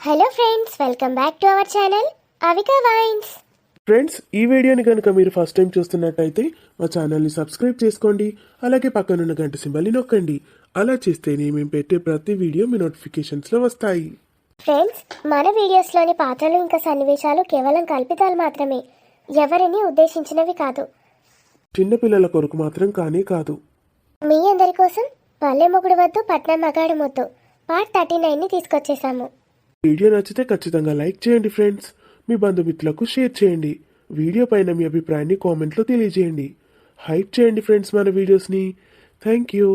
Hello friends, welcome back to our channel Avika wines. Friends, ఈ వీడియోని కనుక మీరు ఫస్ట్ టైం చూస్తున్నట్టయితే మా ఛానల్ని సబ్స్క్రైబ్ చేసుకోండి. అలాగే పక్కనున్న గంట సింబల్ని నొక్కండి. అలా చేస్తేనే మేము పెట్టే ప్రతి వీడియో మీ నోటిఫికేషన్స్లో వస్తాయి. ఫ్రెండ్స్, మన వీడియోస్లోని పాత్రలు ఇంకా సన్నివేశాలు కేవలం కల్పితాలు మాత్రమే, ఎవరిని ఉద్దేశించినవి కాదు. చిన్నపిల్లల కొరకు మాత్రం కానే కాదు. మీ అందరి కోసం పల్లె మొగుడు వద్దు పట్నం మగాడు మొద్దు పార్ట్ 39ని తీసుకొచ్చేసాము. వీడియో నచ్చితే ఖచ్చితంగా లైక్ చేయండి ఫ్రెండ్స్. మీ బంధుమిత్రులకు షేర్ చేయండి. వీడియో పైన మీ అభిప్రాయాన్ని కామెంట్లో తెలియజేయండి. హైప్ చేయండి ఫ్రెండ్స్ మన వీడియోస్ని. Thank you.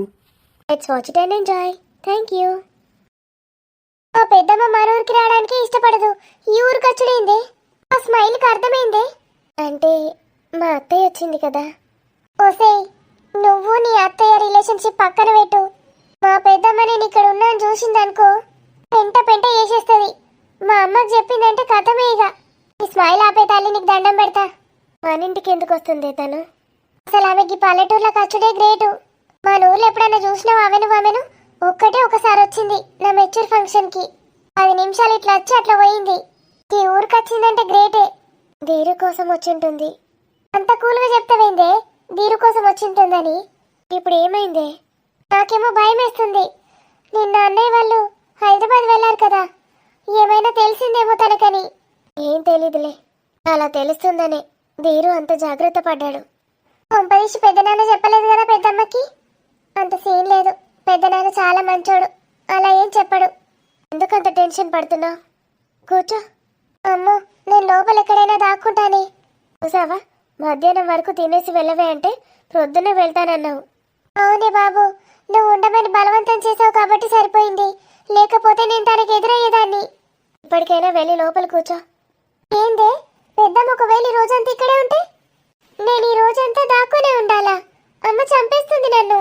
Let's watch it and enjoy. Thank you. ఆ పెద్దమ్మ మన ఊరికి రావడానికి ఇష్టపడదు. ఈ ఊరికి వచ్చుడేందే? ఆ స్మైల్కి అర్థమైందే. అంటే మా అత్తయ్య వచ్చింది కదా. ఓసే, నువ్వు నీ అత్తయ్య రిలేషన్షిప్ పక్కన పెట్టు. మా పెద్దమ్మ నేను ఇక్కడ ఉన్నాను చూసిందనుకో, పెంట పెంట చేసేస్తుంది. మా అమ్మకి చెప్పిందంటే కథమే. ఇక ఈ స్మైల్ ఆపే తల్లి నీకు దండం పెడతా. మన ఇంటికి ఎందుకు వస్తుంది తను? అసలు ఆమెకి పల్లెటూర్లో ఖర్చుడే గ్రేటు. మా ఊర్లో ఎప్పుడైనా చూసినావు ఆమెను? ఒక్కటే ఒకసారి వచ్చింది నా మెచ్యూర్ ఫంక్షన్కి. 10 నిమిషాలు ఇట్లా వచ్చి అట్లా పోయింది. ఈ ఊరికి వచ్చిందంటే గ్రేటే. దీరు కోసం వచ్చింటుంది. అంత కూల్గా చెప్తావేందే దీరు కోసం వచ్చింటుందని? ఇప్పుడు ఏమైందే? నాకేమో భయం వేస్తుంది. నిన్న అన్నయ్య వాళ్ళు హైదరాబాద్ వెళ్ళారు కదా, ఏమైనా తెలిసిందేమో తనకని. ఏం తెలీదులే, అలా తెలుస్తుందనే దీరు అంత జాగ్రత్త పడ్డాడు. కొంపదీసి పెద్దనాన్న చెప్పలేదు కదా పెద్దమ్మకి? అంత సీన్ లేదు. పెద్దనాన్న చాలా మంచోడు, అలా ఏం చెప్పడు. ఎందుకంత టెన్షన్ పడుతున్నావు? కూర్చో. అమ్మో, నేను లోపల ఎక్కడైనా దాక్కుంటానే. చూసావా, మధ్యాహ్నం వరకు తినేసి వెళ్ళవే అంటే ప్రొద్దునే వెళ్తానన్నావు. అవునే బాబు, నువ్వు ఉండమని బలవంతం చేసావు కాబట్టి సరిపోయింది. లేకపోతే నేను తనకి ఎదురయ్యేదాన్ని. ఇప్పటికైనా వెళ్ళి లోపల కూర్చో. ఏందే పెద్దమ్మ, ఒకవేళ ఈ రోజంతా ఇక్కడే ఉంటే? నేను ఈ రోజంతా దాక్కునే ఉండాలా? అమ్మ చంపేస్తుంది నన్ను.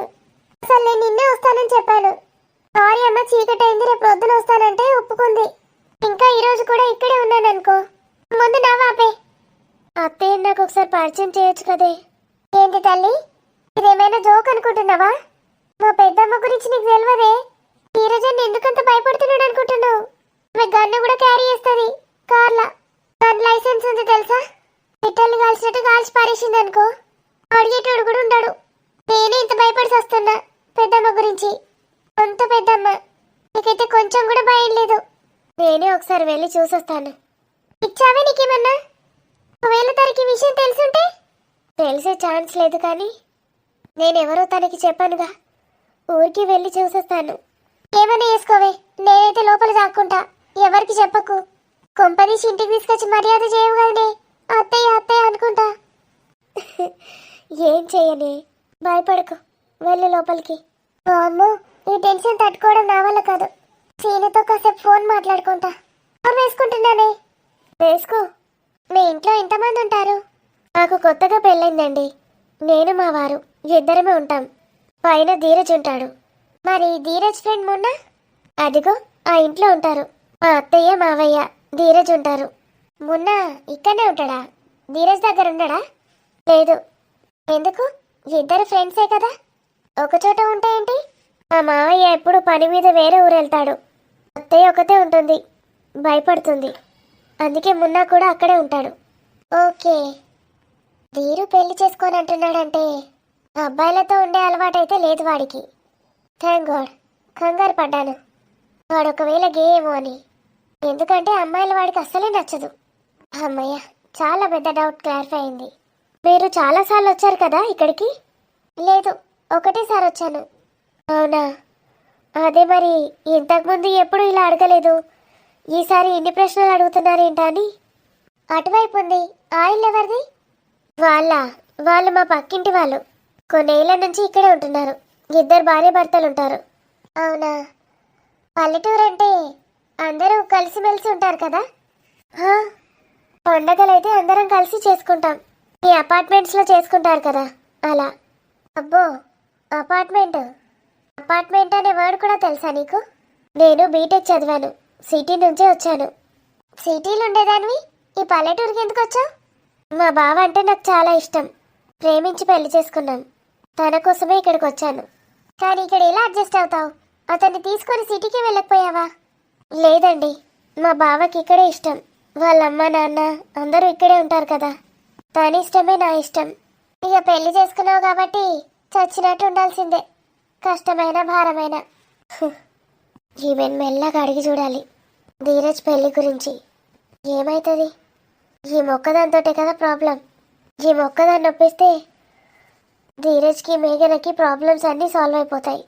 అసలు నేను నిన్నే వస్తానని చెప్పాను. సారీ అమ్మ, చీకటైంది, రేపు పొద్దున వస్తానంటే ఒప్పుకుంది. ఇంకా ఈ రోజు కూడా ఇక్కడే ఉన్నాను అనుకో. ముందు నా వాపే. అత్తయ్య నాకు ఒకసారి పరిచయం చేయొచ్చు కదే. ఏంటి తల్లి, ఇదేమైనా జోక్ అనుకుంటున్నావా? మా పెద్దమ్మ గురించి నీకు తెలియదే? నీరజన్ ఎందుకంత భయపడుతున్నాడు అనుకుంటున్నావు? ఆమె గన్ను కూడా క్యారీ చేస్తుంది కార్లా. గన్ లైసెన్స్ ఉంది తెలుసా? పిట్టల్ని కాల్చినట్టు కాల్చి పారేసింది అనుకో, అడిగేటోడు కూడా ఉండడు. నేనే ఇంత భయపడి వస్తున్నా పెద్దమ్మ గురించి. అంత పెద్దమ్మ, నీకైతే కొంచెం కూడా భయం లేదు. నేనే ఒకసారి వెళ్ళి చూసొస్తాను. ఇచ్చావే నీకేమన్నా? ఒకవేళ తనకి విషయం తెలుసుంటే? తెలిసే ఛాన్స్ లేదు, కానీ నేనెవరో తనకి చెప్పానుగా. ఊరికి వెళ్ళి చూసొస్తాను. ఏమన్నా వేసుకోవే, నేనైతే లోపల దాక్కుంటా. ఎవరికి చెప్పకు. కొంపనీసి ఇంటికి తీసుకొచ్చి మర్యాద చేయవు కదనే. అత్తయ్య అత్తయ్య అనుకుంటా. ఏం చెయ్యనే, భయపడకు, వెళ్ళి లోపలికి. అమ్మో, ఈ టెన్షన్ తట్టుకోవడం నా వల్ల కాదు. సీనితో కాసేపు ఫోన్ మాట్లాడుకుంటా. ఫోన్ వేసుకుంటున్నానే. వేసుకో. మీ ఇంట్లో ఎంతమంది ఉంటారు? నాకు కొత్తగా పెళ్ళైందండి. నేను మా వారు ఇద్దరమే ఉంటాం. పైన ధీరజ్ ఉంటాడు. మరి ధీరజ్ ఫ్రెండ్ మొన్న అదిగో ఆ ఇంట్లో ఉంటారు. మా అత్తయ్య మావయ్య ధీరజ్ ఉంటారు. మొన్న ఇక్కడనే ఉంటాడా? ధీరజ్ దగ్గర ఉండడా? లేదు. ఎందుకు? ఇద్దరు ఫ్రెండ్సే కదా, ఒకచోట ఉంటాయేంటి? మా మావయ్య ఎప్పుడు పని మీద వేరే ఊరు వెళ్తాడు. అత్తయ్య ఒకతే ఉంటుంది, భయపడుతుంది. అందుకే మున్నా కూడా అక్కడే ఉంటాడు. ఓకే. ధీరు పెళ్లి చేసుకొని అంటున్నాడంటే అబ్బాయిలతో ఉండే అలవాటైతే లేదు వాడికి. Thank God. కంగారు పడ్డాను వాడు ఒకవేళ గే ఏమో అని. ఎందుకంటే అమ్మాయిల వాడికి అస్సలే నచ్చదు. అమ్మయ్య, చాలా పెద్ద డౌట్ క్లారిఫై అయింది. మీరు చాలాసార్లు వచ్చారు కదా ఇక్కడికి? లేదు, ఒకటేసారి వచ్చాను. అవునా? అదే మరి ఇంతకుముందు ఎప్పుడు ఇలా అడగలేదు. ఈసారి ఇన్ని ప్రశ్నలు అడుగుతున్నారేంటా అని. అటువైపు ఉంది. ఆ ఇల్లు ఎవరిది? వాళ్ళు మా పక్కింటి వాళ్ళు. కొన్నేళ్ల నుంచి ఇక్కడే ఉంటున్నారు. ఇద్దరు భార్య భర్తలు ఉంటారు. అవునా? పల్లెటూరు అంటే అందరూ కలిసిమెలిసి ఉంటారు కదా. పండగలైతే అందరం కలిసి చేసుకుంటాం. ఈ అపార్ట్మెంట్స్లో చేసుకుంటారు కదా, అలా. అబ్బో, అపార్ట్మెంట్ అనే వర్డ్ కూడా తెలుసా నీకు? నేను బీటెక్ చదివాను, సిటీ నుంచే వచ్చాను. సిటీలో ఉండేదానివి ఈ పల్లెటూరుకి ఎందుకు వచ్చావు? మా బావ అంటే నాకు చాలా ఇష్టం. ప్రేమించి పెళ్లి చేసుకున్నాం. తన కోసమే ఇక్కడికి వచ్చాను. కానీ ఇక్కడ ఎలా అడ్జస్ట్ అవుతావు? అతన్ని తీసుకొని సిటీకి వెళ్ళకపోయావా? లేదండి, మా బావకి ఇక్కడే ఇష్టం. వాళ్ళ అమ్మ నాన్న అందరూ ఇక్కడే ఉంటారు కదా. తన ఇష్టమే నా ఇష్టం. ఇక పెళ్లి చేసుకున్నావు కాబట్టి చచ్చినట్టు ఉండాల్సిందే, కష్టమైన భారమైన. ఈమెను మెల్లగా అడిగి చూడాలి ధీరజ్ పెళ్లి గురించి. ఏమవుతుంది? ఈ మొక్కదానితోటే కదా ప్రాబ్లం. ఈ మొక్కదాన్ని నొప్పిస్తే ధీరజ్కి మేఘనకి ప్రాబ్లమ్స్ అన్నీ సాల్వ్ అయిపోతాయి.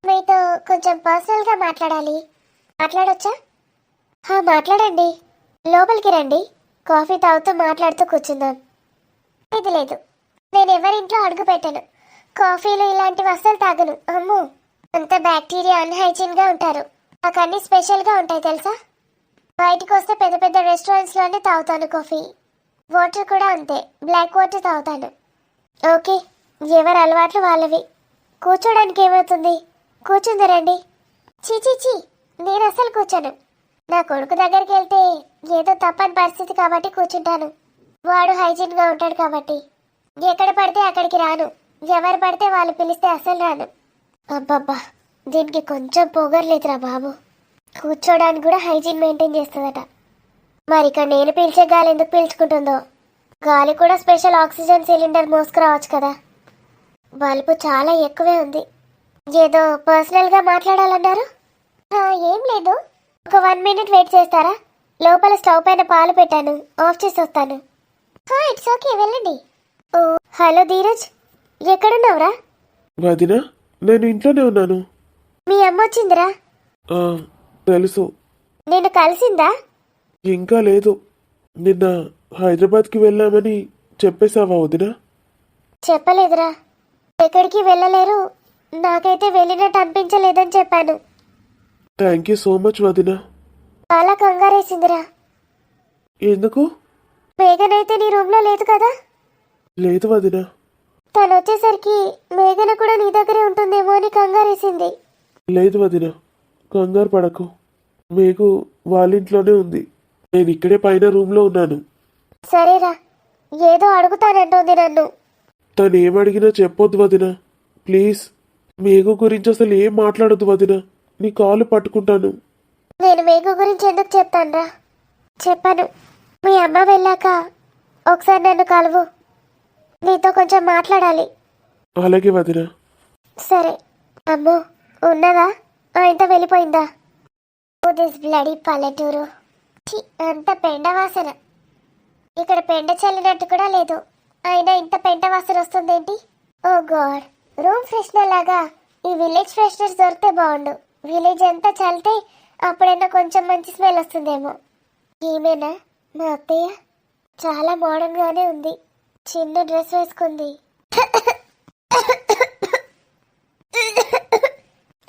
మీతో కొంచెం పర్సనల్గా మాట్లాడాలి. మాట్లాడొచ్చా? మాట్లాడండి. లోపలికి రండి. కాఫీ తాగుతూ మాట్లాడుతూ కూర్చుందాం. ఇది లేదు, నేను ఎవరింట్లో అడుగు పెట్టను. కాఫీలు ఇలాంటివి అస్సలు తాగను. అమ్మో, అంత బ్యాక్టీరియా అన్హైజీన్గా ఉంటారు. నాకు అన్నీ స్పెషల్గా ఉంటాయి తెలుసా. బయటకు వస్తే పెద్ద పెద్ద రెస్టారెంట్స్లోనే తాగుతాను కాఫీ. వాటర్ కూడా అంతే, బ్లాక్ వాటర్ తాగుతాను. ఓకే, ఎవరి అలవాట్లు వాళ్ళవి. కూర్చోడానికి ఏమవుతుంది? కూర్చుందరండి. చీ, నేను అస్సలు కూర్చోను. నా కొడుకు దగ్గరికి వెళ్తే ఏదో తప్పని పరిస్థితి కాబట్టి కూర్చుంటాను. వాడు హైజీన్గా ఉంటాడు కాబట్టి. ఎక్కడ పడితే అక్కడికి రాను. ఎవరు పడితే వాళ్ళు పిలిస్తే అస్సలు రాను. అబ్బబ్బా, దీనికి కొంచెం పొగర్లేదురా బాబు. కూర్చోడానికి కూడా హైజీన్ మెయింటైన్ చేస్తుందట. మరి ఇక్కడ నేను పీల్చే గాలి ఎందుకు పీల్చుకుంటుందో? గాలి కూడా స్పెషల్ ఆక్సిజన్ సిలిండర్ మోసుకురావచ్చు కదా. బల్బు చాలా ఎక్కువే ఉంది. ఏదో పర్సనల్గా మాట్లాడాలన్నారు? ఏం లేదు, ఒక 1 minute వెయిట్ చేస్తారా? లోపల స్టవ్ పైన పాలు పెట్టాను, ఆఫ్ చేసి వస్తాను. ఇట్స్ ఓకే, వెళ్ళండి. ఓ హలో ధీరజ్, ఎక్కడున్నావురా? వదినా, నేను ఇంట్లోనే ఉన్నాను. మీ అమ్మ వచ్చిందిరా? తెలుసు. నిన్ను కలిసిందా? ఇంకా లేదు. నిన్న హైదరాబాద్కి వెళ్ళామని చెప్పేశావా వదినా? చెప్పలేదురా. ఎక్కడికి వెళ్ళలేరు, నాకైతే వెళ్ళినట్టు అనిపించలేదని చెప్పాను. థ్యాంక్ యూ సో మచ్ వదినా. చాలా కంగారేసిందిరా. ఎందుకు? మేఘన అయితే నీ రూమ్లో లేదు కదా? లేదు వదినా. తను వచ్చేసరికి మేఘన కూడా నీ దగ్గరే ఉంటుందేమో అని కంగారేసింది. లేదు వదినా, కంగారు పడకు. మీకు వాళ్ళింట్లోనే ఉంది. నేను ఇక్కడే పైన రూమ్లో ఉన్నాను. సరేరా, ఏదో అడుగుతానంటోంది నన్ను. తను ఏమడిగినా చెప్పొద్దు వదినా, ప్లీజ్. మేఘు గురించి అసలు ఏం మాట్లాడొద్దు వదినా. నీ కాలు పట్టుకుంటాను. నేను మేఘు గురించి ఎందుకు చెప్తానురా? చెప్పాను. మీ అమ్మ వెళ్ళాక ఒకసారి నన్ను కలువు, నీతో కొంచెం మాట్లాడాలి. అలాగే వదినా. సరే. అమ్మో, ఉన్నదా? ఇంత వెళ్ళిపోయిందా? దిస్ బ్లడీ పల్లెటూరు. అంత పెండ వాసన. ఇక్కడ పెండ చల్లినట్టు కూడా లేదు, అయినా ఇంత పెంట వాసన వస్తుందేంటి? ఓ గాడ్, రూమ్ ఫ్రెషనర్ లాగా ఈ విలేజ్ ఫ్రెషనర్స్ దొరికితే బాగుండు. విలేజ్ అంతా చల్లితే అప్పుడైనా కొంచెం మంచి స్మెల్ వస్తుందేమో. ఈమెనా మా అత్తయ్య? చాలా మోడర్న్గానే ఉంది. చిన్న డ్రెస్ వేసుకుంది.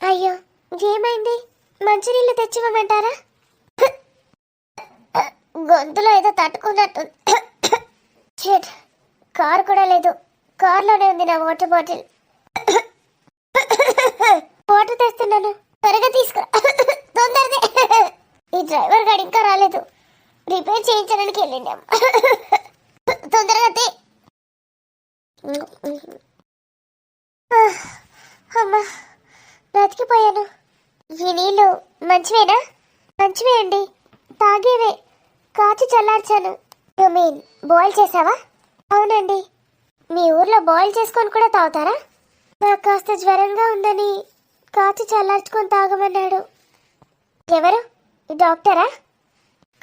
అయ్యో, ఏమైంది? మంచినీళ్ళు తెచ్చివ్వమంటారా? గొంతులో ఏదో తట్టుకున్నట్టు. కారు కూడా లేదు, కారులోనే ఉంది నా వాటర్ బాటిల్. వాటర్ తెస్తున్నాను, త్వరగా తీసుకురా. తొందరగా. ఈ డ్రైవర్ గారు ఇంకా రాలేదు, రిపేర్ చేయించడానికి వెళ్ళిండాం. తొందరగా తీ. అమ్మా, బ్రతికిపోయాను. ఈ నీళ్ళు మంచివేనా? మంచివే అండి, తాగేవే. కాచి చల్లార్చాను. యు మీన్ బాయిల్ చేసావా? అవునండి. మీ ఊర్లో బాయిల్ చేసుకొని కూడా తాగుతారా? నాకు కాస్త జ్వరంగా ఉందని కాచి చల్లార్చుకొని తాగమన్నాడు. ఎవరు? డాక్టరా?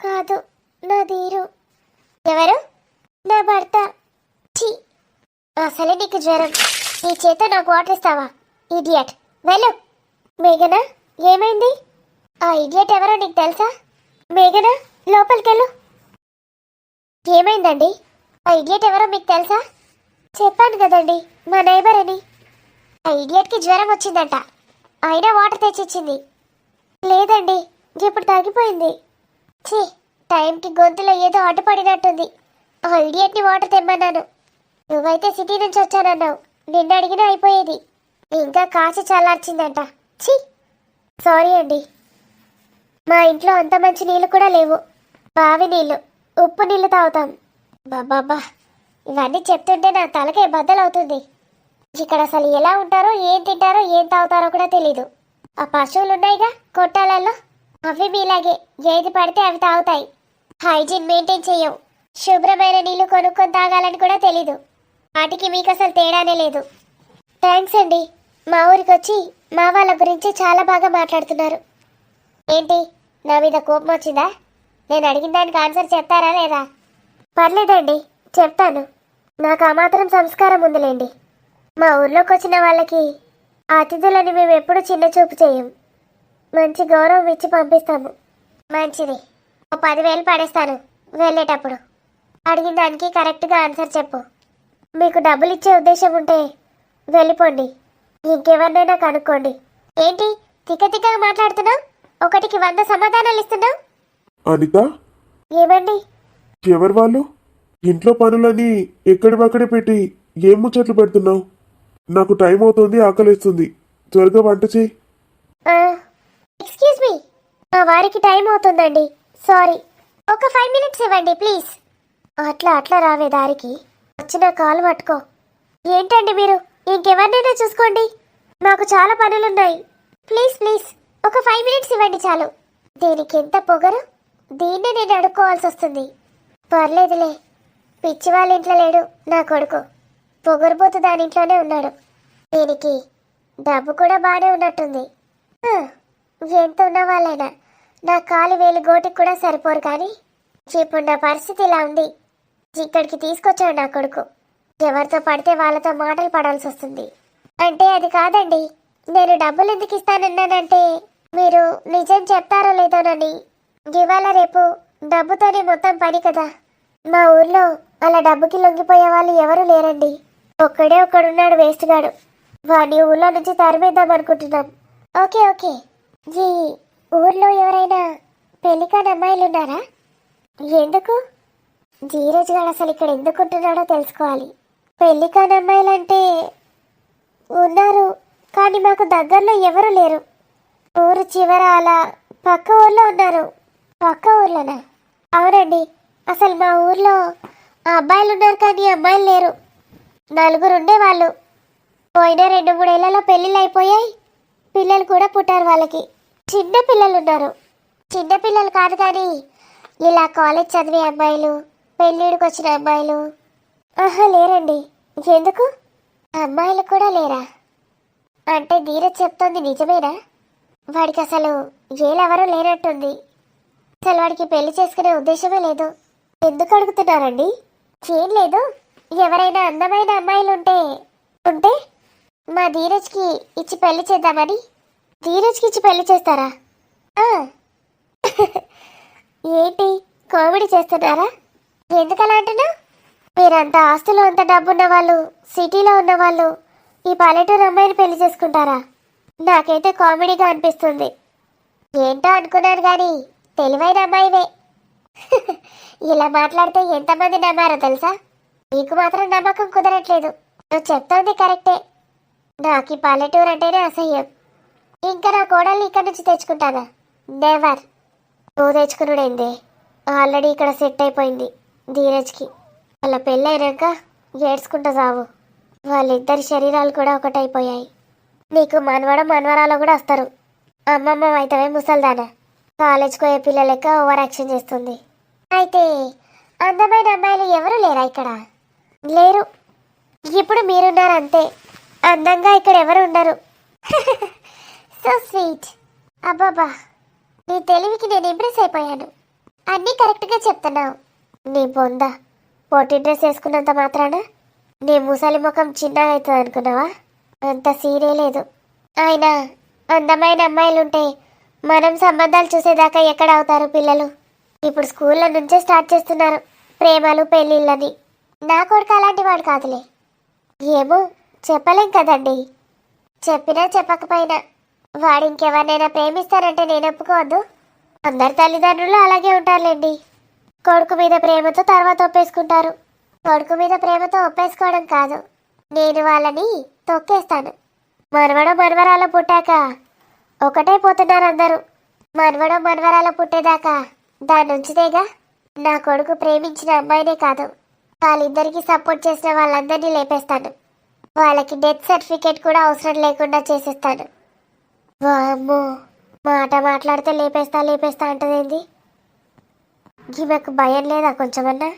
కాదు, నా ధీరు. ఎవరు? నా భర్త. ఛీ, అసలే నీకు జ్వరం, నీ చేత నాకు వాటర్ ఇస్తావా? ఇడియట్, వెళ్ళు. మేఘనా, ఏమైంది? ఆ ఇడియట్ ఎవరో నీకు తెలుసా? మేఘనా, లోపలికెళ్ళు. ఏమైందండి? ఆ ఇడియట్ ఎవరో మీకు తెలుసా? చెప్పాను కదండి, మా నైబర్ అని. ఆ ఇడియట్కి జ్వరం వచ్చిందంట, అయినా వాటర్ తెచ్చిచ్చింది. లేదండి, ఇప్పుడు తగ్గిపోయింది. ఛీ, టైంకి గొంతులో ఏదో అడ్డుపడినట్టుంది. ఆ ఇడియట్ని వాటర్ తెమ్మన్నాను. నువ్వైతే సిటీ నుంచి వచ్చానన్నావు, నిన్న అడిగినా అయిపోయేది. ఇంకా కాచి చల్లార్చిందంట. ఛీ, సారీ అండి. మా ఇంట్లో అంత మంచి నీళ్ళు కూడా లేవు, బావి నీళ్ళు, ఉప్పు నీళ్ళు తాగుతాం. బాబా, ఇవన్నీ చెప్తుంటే నా తలకే బద్దలవుతుంది. ఇక్కడ అసలు ఎలా ఉంటారో, ఏం తింటారో, ఏం తాగుతారో కూడా తెలీదు. ఆ పశువులు ఉన్నాయిగా కొట్టాలలో, అవి మీలాగే ఏది పడితే అవి తాగుతాయి. హైజీన్ మెయింటైన్ చెయ్యవు. శుభ్రమైన నీళ్లు కొనుక్కొని తాగాలని కూడా తెలీదు. వాటికి మీకు అసలు తేడానే లేదు. థ్యాంక్స్ అండి. మా ఊరికి వచ్చి మా వాళ్ళ గురించి చాలా బాగా మాట్లాడుతున్నారు. ఏంటి, నా మీద కోపం వచ్చిందా? నేను అడిగిన దానికి ఆన్సర్ చెప్తారా లేదా? పర్లేదండి, చెప్తాను. నాకు ఆ మాత్రం సంస్కారం ఉందిలేండి. మా ఊర్లోకి వచ్చిన వాళ్ళకి అతిథులని మేము ఎప్పుడూ చిన్న చూపు చేయం. మంచి గౌరవం ఇచ్చి పంపిస్తాము. మంచిది. ఓ 10,000 పడేస్తాను వెళ్ళేటప్పుడు. అడిగిన దానికి కరెక్ట్గా ఆన్సర్ చెప్పు. మీకు డబ్బులు ఇచ్చే ఉద్దేశం ఉంటే వెళ్ళిపోండి. ఇంకెవరినైనా కనుక్కోండి. ఏంటి తిక్కగా మాట్లాడుతున్నావు? ఒకటికి 100 సమాధానాలు ఇస్తున్నావు. అనిత, ఏమండి? ఎవరు వాళ్ళు? ఇంట్లో పనులని ఎక్కడివక్కడే పెట్టి ఏం ముచ్చట్లు పెడుతున్నావు? నాకు టైం అవుతుంది, ఆకలిస్తుంది. త్వరగా వంట చేయి. ఎక్స్క్యూజ్ మీ, మా వారికి టైం అవుతుందండి. సారీ, ఒక 5 మినిట్స్ ఇవ్వండి ప్లీజ్. అట్లా రావే దారికి. వచ్చిన కాలు పట్టుకో. ఏంటండి మీరు? ఇంకెవరినైనా చూసుకోండి. నాకు చాలా పనులున్నాయి. ప్లీజ్ ప్లీజ్, ఒక 5 మినిట్స్ ఇవ్వండి చాలు. దీనికి ఎంత పొగరు! దీన్నే నేను అడుక్కోవాల్సి వస్తుంది. పర్లేదులే, పిచ్చి వాళ్ళ ఇంట్లో లేడు నా కొడుకు. పొగరుపోతు దాని ఇంట్లోనే ఉన్నాడు. దీనికి డబ్బు కూడా బాగానే ఉన్నట్టుంది. ఎంత ఉన్న వాళ్ళైనా నా కాలు వేలు గోటికి కూడా సరిపోరు. కానీ ఇప్పుడు నా పరిస్థితి ఇలా ఉంది. ఇక్కడికి తీసుకొచ్చాడు నా కొడుకు. ఎవరితో పడితే వాళ్ళతో మాటలు పడాల్సి వస్తుంది. అంటే అది కాదండి, నేను డబ్బులు ఎందుకు ఇస్తానన్నానంటే మీరు నిజం చెప్తారో లేదోనని. ఇవాళ రేపు డబ్బుతోనే మొత్తం పని కదా. మా ఊర్లో అలా డబ్బుకి లొంగిపోయే వాళ్ళు ఎవరు లేరండి. ఒక్కడే ఒక్కడున్నాడు వేస్ట్ గాడు. వాడిని ఊళ్ళో నుంచి తరిమేద్దాం అనుకుంటున్నాం. ఓకే ఓకే, ఈ ఊర్లో ఎవరైనా పెళ్లికాని అమ్మాయిలు ఉన్నారా? ఎందుకు? ధీరజ్ గారు అసలు ఇక్కడ ఎందుకుంటున్నాడో తెలుసుకోవాలి. పెళ్లికాని అమ్మాయిలంటే ఉన్నారు, కానీ మాకు దగ్గరలో ఎవరు లేరు. ఊరు చివర అలా పక్క ఊర్లో ఉన్నారు. పక్క ఊర్లోనా? అవునండి, అసలు మా ఊర్లో అబ్బాయిలు ఉన్నారు కానీ అమ్మాయిలు లేరు. 4 ఉండేవాళ్ళు. పోయిన 2-3 ఏళ్లలో పెళ్ళిళ్ళు అయిపోయాయి. పిల్లలు కూడా పుట్టారు వాళ్ళకి. చిన్న పిల్లలు ఉన్నారు. చిన్న పిల్లలు కాదు కానీ ఇలా కాలేజ్ చదివే అమ్మాయిలు, పెళ్ళిడికి వచ్చిన అమ్మాయిలు లేరండి. ఎందుకు? అమ్మాయిలు కూడా లేరా? అంటే ధీరజ్ చెప్తోంది నిజమేనా? వాడికి అసలు ఏలెవరూ లేనట్టుంది. అసలు వాడికి పెళ్లి చేసుకునే ఉద్దేశమే లేదు. ఎందుకు అడుగుతున్నారండి? ఏం లేదు, ఎవరైనా అందమైన అమ్మాయిలు ఉంటే మా ధీరజ్కి ఇచ్చి పెళ్లి చేద్దామని. ధీరజ్కి ఇచ్చి పెళ్లి చేస్తారా? ఏంటి కామెడీ చేస్తున్నారా? ఎందుకలా అంటున్నావు? మీరంత ఆస్తులు, అంత డబ్బున్న వాళ్ళు, సిటీలో ఉన్న వాళ్ళు ఈ పల్లెటూరు అమ్మాయిని పెళ్లి చేసుకుంటారా? నాకైతే కామెడీగా అనిపిస్తుంది. ఏంటో అనుకున్నాను కానీ తెలివైన అమ్మాయివే. ఇలా మాట్లాడితే ఎంతమంది నమ్మారో తెలుసా? నీకు మాత్రం నమ్మకం కుదరట్లేదు. నువ్వు చెప్తోంది కరెక్టే. నాకు ఈ పల్లెటూరు అంటేనే అసహ్యం. ఇంకా నా కోడల్ని ఇక్కడి నుంచి తెచ్చుకుంటానా? నెవర్. నువ్వు తెచ్చుకున్నాడేంది? ఆల్రెడీ ఇక్కడ సెట్ అయిపోయింది ధీరజ్కి. వాళ్ళ పెళ్ళైనాక ఏడ్చుకుంటా చావు. వాళ్ళిద్దరి శరీరాలు కూడా ఒకటైపోయాయి. నీకు మనవరాలు కూడా వస్తారు. అమ్మమ్మ అయితమే ముసల్దానా. కాలేజ్కి పోయే పిల్ల లెక్క ఓవర్ యాక్షన్ చేస్తుంది. అయితే అందమైన అమ్మాయిలు ఎవరు లేరా ఇక్కడ? లేరు. ఇప్పుడు మీరున్నారు అంతే. అందంగా ఇక్కడ ఎవరు ఉండరు. So sweet. అబ్బాబా, నీ తెలివికి నేను ఇంప్రెస్ అయిపోయాను. అన్నీ కరెక్ట్గా చెప్తున్నావు. నీ బొంద పొట్టి డ్రెస్ వేసుకున్నంత మాత్రాన నీ ముసలి ముఖం చిన్నగా అవుతుంది అనుకున్నావా? అంత సీరే లేదు. ఆయన అందమైన అమ్మాయిలుంటే మనం సంబంధాలు చూసేదాకా ఎక్కడ అవుతారు పిల్లలు? ఇప్పుడు స్కూళ్ళ నుంచే స్టార్ట్ చేస్తున్నారు ప్రేమలు, పెళ్ళిళ్ళని. నా కొడుకు అలాంటి వాడు కాదులే. ఏమో చెప్పలేం కదండి. చెప్పినా చెప్పకపోయినా వాడు ఇంకెవరినైనా ప్రేమిస్తానంటే నేను ఒప్పుకోవద్దు. అందరి తల్లిదండ్రులు అలాగే ఉంటారులేండి. కొడుకు మీద ప్రేమతో తర్వాత ఒప్పేసుకుంటారు. కొడుకు మీద ప్రేమతో ఒప్పేసుకోవడం కాదు, నేను వాళ్ళని తొక్కేస్తాను. మనవరాలు పుట్టాక ఒకటే పోతున్నారు అందరూ. మనవరాలు పుట్టేదాకా దాని ఉంచితేగా. నా కొడుకు ప్రేమించిన అమ్మాయినే కాదు, వాళ్ళిద్దరికీ సపోర్ట్ చేసిన వాళ్ళందరినీ లేపేస్తాను. వాళ్ళకి డెత్ సర్టిఫికేట్ కూడా అవసరం లేకుండా చేసేస్తాను. వామ్మో, మాట మాట్లాడితే లేపేస్తా లేపేస్తా అంటదేంది? ఈమెకు భయం లేదా కొంచెమన్నా?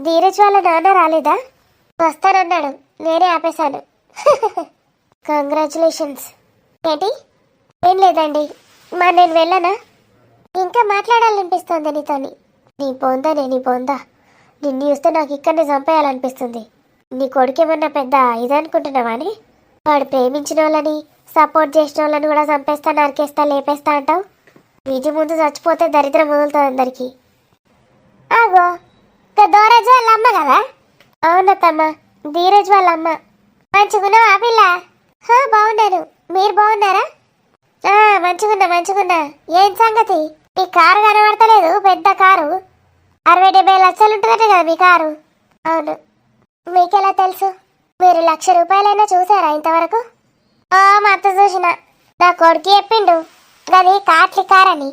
ధీరజ్ వాళ్ళ నాన్న రాలేదా? వస్తానన్నాడు, నేనే ఆపేశాను. కంగ్రాచులేషన్స్. ఏంటి? ఏం లేదండి, మరి నేను వెళ్ళనా? ఇంకా మాట్లాడాలనిపిస్తుంది నీతోని. నీ పొందనే నీ పొందా, నిన్ను చూస్తే నాకు ఇక్కడనే చంపేయాలనిపిస్తుంది. నీ కొడుకేమన్నా పెద్ద ఇదనుకుంటున్నావా అని? వాడు ప్రేమించిన వాళ్ళని సపోర్ట్ చేసిన వాళ్ళని కూడా చంపేస్తా నరికేస్తా లేపేస్తా అంటావు. వీటి ముందు చచ్చిపోతే దరిద్రం వదులుతుంది అందరికీ. ఆగో, ధీరజ్ వాళ్ళ అమ్మ కదా? అవునత్తమ్మ, ధీరజ్ వాళ్ళ అమ్మ. మంచిగున్నావా ఆ పిల్ల? బాగున్నాను, మీరు బాగున్నారా? మంచిగున్నా. ఏం సంగతి? ఈ కారు కనబడతలేదు, పెద్ద కారు. 60-70 లక్షలు ఉంటుందట కదా మీ కారు? అవును. మీకెలా తెలుసు? మీరు 1,00,000 రూపాయలైనా చూసారా ఇంతవరకు? మా అత్త చూసిన, నా కొడుకు చెప్పిండు గది కాట్లి కారని.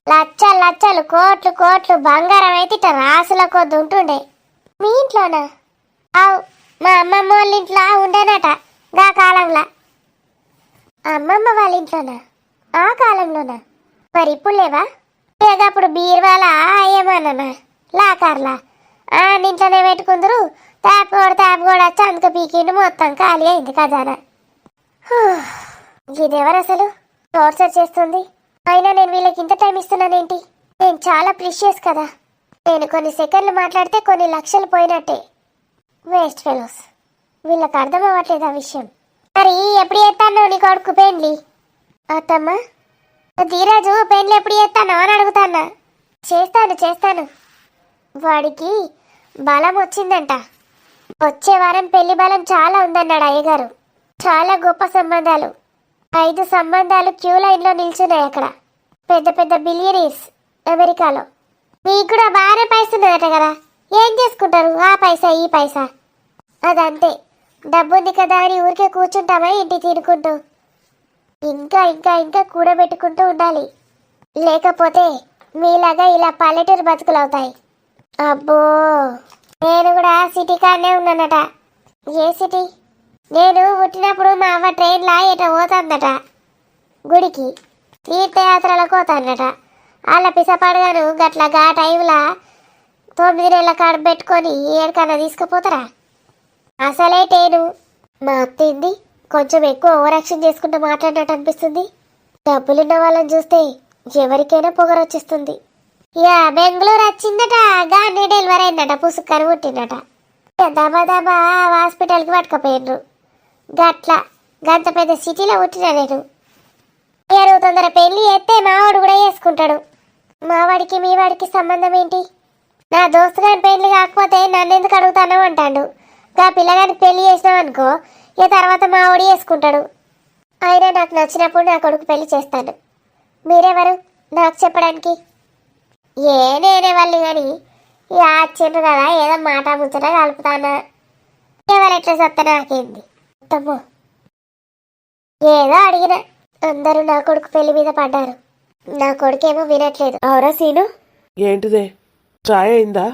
లక్షలు కోట్లు బంగారం అయితే ఇట్లా రాసుల కొద్ది ఉంటుండే. మీ ఇంట్లోనా? అవు, మా అమ్మమ్మ వాళ్ళ ఇంట్లో ఉండేనట గా కాలంలో. అమ్మమ్మ వాళ్ళ ఇంట్లోనా? ఆ కాలంలోనా? మరి ఇప్పుడు లేవా? అప్పుడు బీర్వాలా ఏమన్నా లాకార్లా ఇంట్లోనే పెట్టుకుందరు. ట్యాప్ కూడా వచ్చి అందుకు పీకిండు, మొత్తం ఖాళీ అయింది ఖజానా. ఇదెవరు అసలు టార్చర్ చేస్తుంది? అయినా నేను వీళ్ళకి ఇంత టైం ఇస్తున్నానేంటి? నేను చాలా ప్రిషియస్ కదా. నేను కొన్ని సెకండ్లు మాట్లాడితే కొన్ని లక్షలు పోయినట్టే. వేస్ట్ ఫెలోస్, వీళ్ళకి అర్థం అవ్వట్లేదు ఆ విషయం. మరి ఎప్పుడు చేస్తాను నీ కొడుకు పెండ్లి? అత్తమ్మ, ధీరాజు పెండ్లి ఎప్పుడు చేస్తాను అని అడుగుతానా? చేస్తాను. వాడికి బలం వచ్చిందంట. వచ్చే వారం పెళ్లి బలం చాలా ఉందన్నాడు అయ్యగారు. చాలా గొప్ప సంబంధాలు, 5 సంబంధాలు క్యూ లైన్లో నిల్చున్నాయి అక్కడ. పెద్ద బిలియనీర్స్ అమెరికాలో. మీకు కూడా బాగానే పైసా ఉన్నదట కదా, ఏం చేసుకుంటారు ఆ పైసా ఈ పైసా? అదంతే, డబ్బుంది కదా అని ఊరికే కూర్చుంటామా ఇంటి తినుకుంటూ? ఇంకా కూడబెట్టుకుంటూ ఉండాలి. లేకపోతే మీలాగా ఇలా పల్లెటూరు బతుకులవుతాయి. అబ్బో, నేను కూడా సిటీ కాడనే ఉన్నానట. ఏ సిటీ? నేను పుట్టినప్పుడు మా అవ్వ ట్రైన్లా ఎట పోతుందట గుడికి, తీర్థయాత్రలకు పోతానట. వాళ్ళ పిసపడగాను గట్ల గా టైంలా 9 నెలల కాడ పెట్టుకొని ఏడుకన్నా తీసుకుపోతారా? అసలే టేను. మా అత్తింది కొంచెం ఎక్కువ ఓవరాక్షన్ చేసుకుంటూ మాట్లాడినట్టు అనిపిస్తుంది. డబ్బులున్న వాళ్ళని చూస్తే ఎవరికైనా పొగరొచ్చేస్తుంది. బెంగళూరు వచ్చిందట, గానే డెలివరీ అయిందట, పుసుక్కని పుట్టిందట. దబా హాస్పిటల్కి పట్టుకపోయినరు. గంత పెద్ద సిటీలో పుట్టిన నేను. తొందర పెళ్లి చేస్తే మావాడు కూడా చేసుకుంటాడు. మావాడికి మీ వాడికి సంబంధం ఏంటి? నా దోస్తు గాని పెళ్లి కాకపోతే నన్ను ఎందుకు అడుగుతానో అంటాడు. గా పిల్లగానికి పెళ్లి చేసినాం అనుకో, తర్వాత మావాడు చేసుకుంటాడు. అయినా నాకు నచ్చినప్పుడు నా కొడుకు పెళ్లి చేస్తాను. మీరెవరు నాకు చెప్పడానికి? నేనే వాళ్ళు కానీ వచ్చిండ్రు కదా, ఏదో మాట ముచ్చట కలుపుతానా. ఎవరెట్లా చెప్తా నాకేంది? తమ్మో, ఏదో అడిగిన. అందరూ నా కొడుకు పెళ్లి మీద పడ్డారు. నా కొడుకేమో వినట్లేదు. అవురా సీను? ఏంటిదే, చాయ్ అయిందా?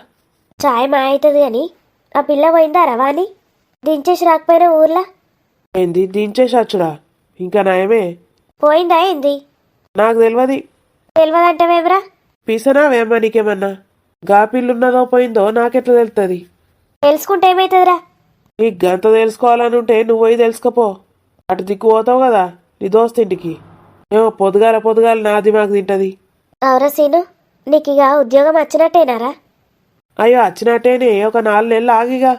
చాయ్ మా అవుతుంది అని ఆ పిల్ల పోయిందా రవాణి? దించేసి రాకపోయినా ఊర్లా? ఏంది దించేసి వచ్చుడా? ఇంకా నయమే. పోయిందా ఏంది? నాకు తెలియదంటావేమ్రా? పిసనావేమ్మా నీకేమన్నా? గా పిల్లున్నదో పోయిందో నాకెట్లా తెలుస్తుంది? తెలుసుకుంటే ఏమవుతుందిరా? నీకు గంత తెలుసుకోవాలని ఉంటే నువ్వు పోయి తెలుసుకోపో. అటు దిక్కు పోతావు కదా నీ దోస్తింటికి, ఏమో పొద్దుగాల నా దిమాగ్ తింటది. అవురా సీను, నీకు ఇక ఉద్యోగం వచ్చినట్టేనారా? అయ్యో వచ్చినట్టేనే, ఒక 4 నెలలు ఆగిగా.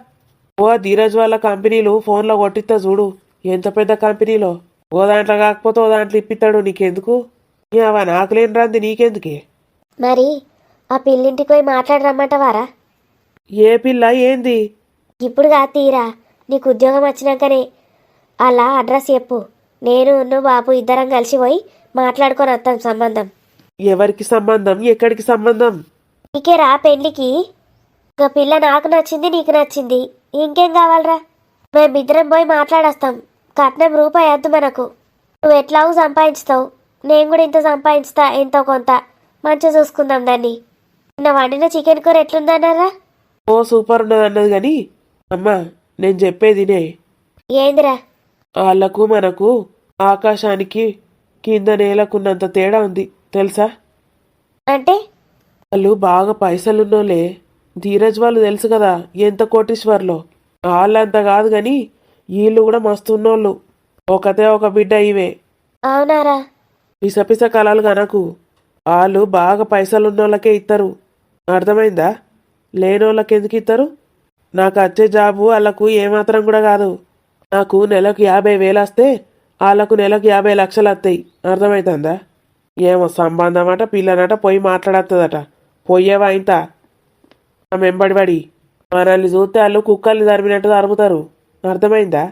ధీరజ్ వాళ్ళ కంపెనీలు ఫోన్లో కొట్టిస్తా చూడు, ఎంత పెద్ద కంపెనీలో. ఓ దాంట్లో కాకపోతే ఓ దాంట్లో ఇప్పిస్తాడు. నీకెందుకు? అవా నాకు లేని రంది నీకెందుకే? మరి ఆ పిల్లింటికి పోయి మాట్లాడరమ్మంటవారా? ఏ పిల్ల ఏంది? ఇప్పుడు కా తీరా, నీకు ఉద్యోగం వచ్చినాకనే అలా అడ్రస్ చెప్పు. నేను బాబు ఇద్దరం కలిసి పోయి మాట్లాడుకొని వస్తాం సంబంధం. ఎవరికి సంబంధం? ఎక్కడికి సంబంధం? నీకే రా పెళ్లికి. ఇంకా పిల్ల నాకు నచ్చింది, నీకు నచ్చింది, ఇంకేం కావాలరా? మేమిద్దరం పోయి మాట్లాడేస్తాం. కట్నం రూపాయి వద్దు మనకు. నువ్వు ఎట్లాగూ సంపాదించుతావు, నేను కూడా ఇంత సంపాదించుతా, ఎంతో కొంత. మంచిగా చూసుకుందాం దాన్ని. నిన్న వండిన చికెన్ కూర ఎట్లుందన్నారా? ఓ సూపర్ ఉన్నది అన్నది కానీ అమ్మా, నేను చెప్పేదినే. ఏందిరా? వాళ్ళకు మనకు ఆకాశానికి కింద నేలకున్నంత తేడా ఉంది తెలుసా? అంటే వాళ్ళు బాగా పైసలున్నోళ్ళే. ధీరజ్ వాళ్ళు తెలుసు కదా ఎంత కోటీశ్వర్లో. వాళ్ళంత కాదు గాని వీళ్ళు కూడా మస్తున్నోళ్ళు. ఒకతే ఒక బిడ్డ ఇవే. అవునారా? పిసపిస కళలు గనకు. వాళ్ళు బాగా పైసలున్నోళ్ళకే ఇస్తారు. అర్థమైందా? లేనోళ్ళకి ఎందుకు ఇస్తారు? నాకు వచ్చే జాబు వాళ్ళకు ఏమాత్రం కూడా కాదు. నాకు నెలకు 50,000 వస్తే వాళ్ళకు నెలకు 50 లక్షలు వస్తాయి. అర్థమవుతుందా? ఏమో సంబంధం అట పిల్లనట పోయి మాట్లాడత్తదట. పోయేవా ఇంత మెంబడిబడి మనల్ని చూస్తే వాళ్ళు కుక్కల్ని తరిమినట్టు తరుముతారు. అర్థమైందా?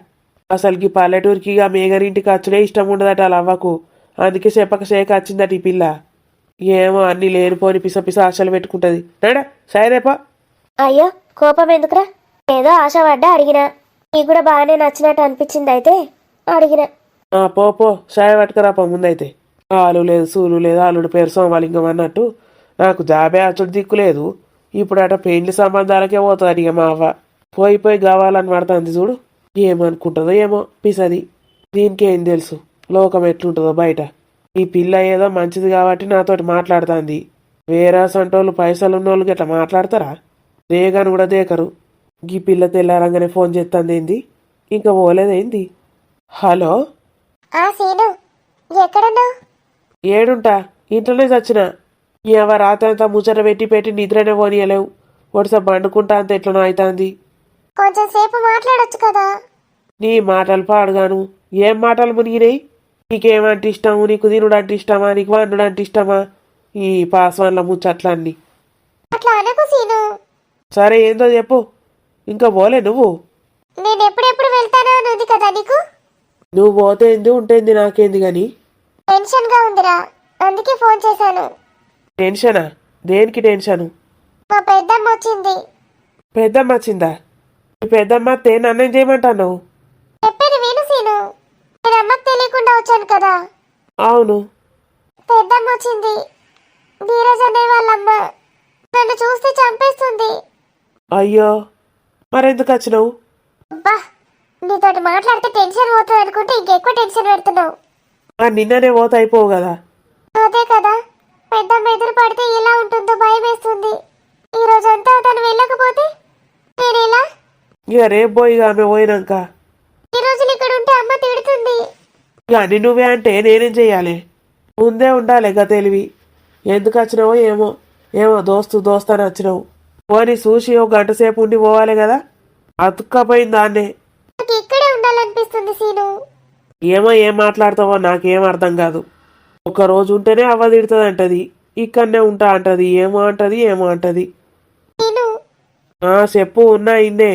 అసలుకి పల్లెటూరికి ఇక మేఘరింటికి వచ్చుడే ఇష్టం ఉండదట వాళ్ళ అవ్వకు. అందుకే చెప్పక చేయక వచ్చిందట ఈ పిల్ల. ఏమో అన్ని లేనిపోని పిసపిస ఆశలు పెట్టుకుంటది. నడా సైరేపా. అయ్యో కోపం ఎందుకురా? ఏదో ఆశపడ్డా అడిగినా. నీకు కూడా బాగానే నచ్చినట్టు అనిపించింది అయితే అడిగిన. పో సాయ పట్టుకురాపో ముందైతే. ఆలు లేదు సూలు లేదు అల్లుడు పేరు సోమలింగం అన్నట్టు నాకు జాబే అచ్చుడు దిక్కు లేదు. ఇప్పుడు అట పెండ్లి సంబంధాలకే పోతుంది ఇక మా అవ్వ. పోయి కావాలని పడుతుంది చూడు. ఏమనుకుంటుందో ఏమో పిసది. దీనికేం తెలుసు లోకం ఎట్లుంటుందో బయట. ఈ పిల్ల ఏదో మంచిది కాబట్టి నాతోటి మాట్లాడుతుంది. వేరే సంటోళ్ళు పైసలున్నోళ్ళు గట్లా మాట్లాడతారా? దేగాను కూడా దేకరు. ఈ పిల్ల తెల్లారంగానే ఫోన్ చేస్తుంది ఏంది? ఇంకా పోలేదేంది? హలో సీను ఎక్కడున్నావు? ఏడుంటా ఇంట్లోనే చచ్చిన. ఎవ రాత్రంతా ముచ్చట పెట్టి నిద్రనే పోనీయలేవు. ఒడిసా బండుకుంటా అంత ఎట్లనో అవుతుంది. కొంచెం సేపు మాట్లాడొచ్చు కదా. నీ మాటలు పాడుగాను. ఏం మాటలు మునిగినాయి? నీకేమంటే ఇష్టము? నీకు తినుడు అంటే ఇష్టమా? నీకు వండుడు అంటే ఇష్టమా? ఈ పాస్వాన్ల ముచ్చట్లన్నీ. అట్లా అనకు సీను. సరే ఏందో చెప్పు. ఇంకా పోలే నువ్వు? నేను ఎప్పుడెప్పుడు వెళ్తానో అని ఉంది కదా నీకు. నువ్వు పోతే ఏంది ఉంటేంది నాకేంది గాని. టెన్షన్ గా ఉందిరా, అందుకే ఫోన్ చేశాను. టెన్షనా? దేనికి టెన్షను? మా పెద్దమ్మ వచ్చింది. పెద్దమ్మ వచ్చిందా? ఈ పెద్దమ్మ అత్తే నన్నేం చేయమంటాను? చెప్పేది విను సీను. నేను అమ్మకు తెలియకుండా వచ్చాను కదా. అవును. పెద్దమ్మ వచ్చింది. ధీరజ్ అనే వాళ్ళమ్మ నన్ను చూస్తే చంపేస్తుంది. అయ్యో మరెందుకు వచ్చినావు? అబ్బా, నీతోటి మాట్లాడితే టెన్షన్ పోతుంది అనుకుంటే ఇంకెక్కువ టెన్షన్ పెడుతున్నావు. నిన్ననే పోతే అయిపోవు కదా. అదే కదా, పెద్దమ్మ ఎదురు పడితే ఎలా ఉంటుందో భయం వేస్తుంది. ఈ రోజంతా తను వెళ్ళకపోతే నేను ఎలా? ఇక రేపు పోయి ఆమె పోయినాక ఈ రోజులు ఇక్కడ ఉంటే అమ్మ తిడుతుంది. కానీ నువ్వే అంటే నేనేం చెయ్యాలి? ముందే ఉండాలి గా తెలివి. ఎందుకు వచ్చినావో ఏమో. ఏమో దోస్తాను వచ్చినావు. పోనీ చూసి ఒక గంట సేపు ఉండి పోవాలి కదా. అతుక్కపోయింది దాన్నే. నాకు ఇక్కడే ఉండాలనిపిస్తుంది సీను. ఏం మాట్లాడతావో నాకేం అర్థం కాదు. ఒక రోజు ఉంటేనే అవ్వ తిడుతుంది అంటది, ఇక్కడనే ఉంటా అంటది, ఏమో అంటది. సీను చెప్పు ఉన్నా ఇన్నే.